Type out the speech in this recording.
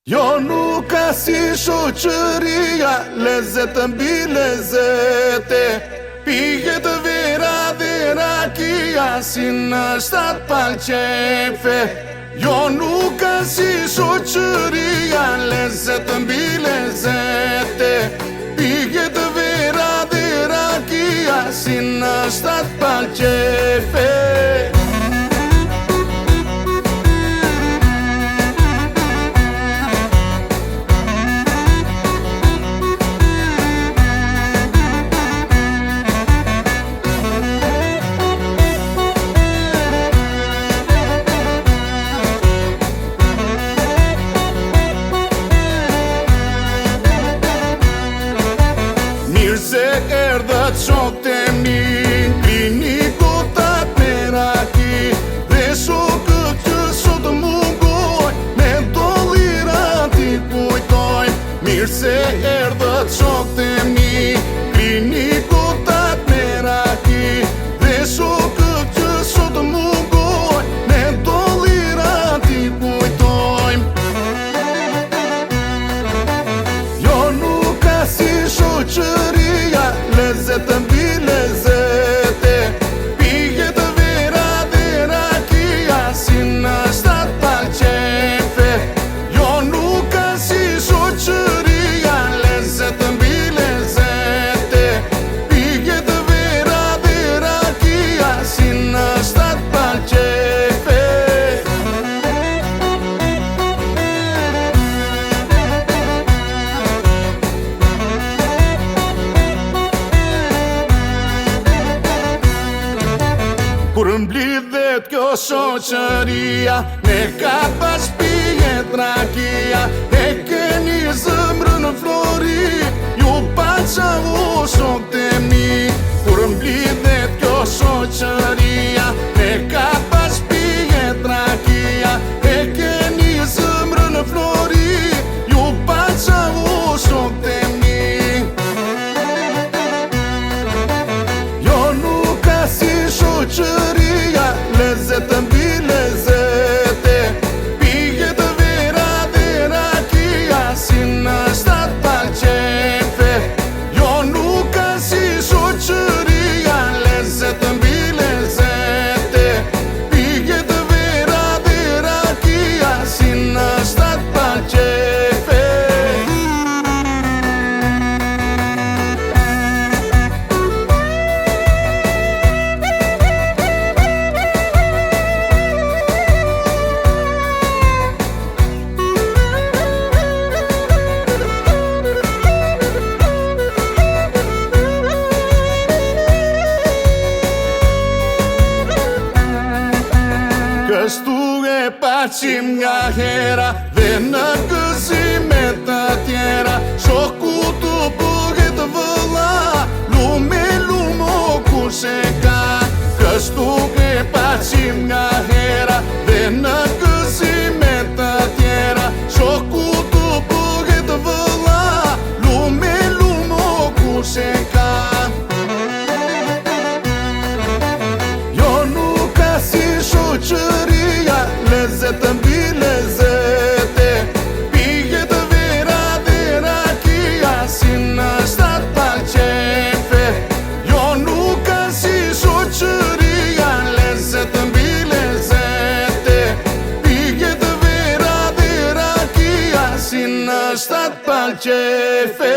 Jo nuk ka si shoqëria, lezet mbi lezete, pike të vera dhe rakia, si në shtat pal qefe. Jo nuk ka si shoqëria, lezet mbi lezete, pike të vera dhe rakia, si në shtat pal qefe. Se erdhët shok të mi, kliniku tat me raki, dhe shokët që sot mungoj, me dollirat i kujtoj. Mirë se erdhët shok të mi, kliniku tat me raki, dhe shokët që sot mungoj, me dollirat i kujtoj. Jo nuk ka si shoqëri, lezet mbi lezete, pike të vera dhe rakia, si në shtat pal qefe. Jo nuk ka si shoqëria, lezet mbi lezete, pike të vera dhe rakia, si në shtat pal qefe. Kur mblidhet kjo shoqëria, ne ka pas pijet rakia, e keni zëmrën në flori, ju pa qavu shok të mi. Kur mblidhet kjo shoqëria, ne ka pas pijet rakia, e keni zëmrën në flori, ju pa qavu shok të mi. Jo nuk ka si shoqëria, lezet mbi lezete, pike të vera dhe rakia, si në shtat pal qefe. Jo nuk ka si shoqëria, lezet mbi lezete, pike të vera dhe rakia, si në shtat pal qefe. Kështu e paqim nga hera, dhe në gëzimet të tjera, shoku të bëhet vëlla, lume lumo kush e ka. Kështu e paqim nga hera, dhe në gëzimet të tjera, shoku të bëhet vëlla, lume lumo kush e ka. Jo nuk ka si shoqëria, lezet mbi lezete, pike të vera dhe rakia, si në shtat pal qefe. Jo nuk ka si shoqëria, lezet mbi lezete, pike të vera dhe rakia, si në shtat pal qefe.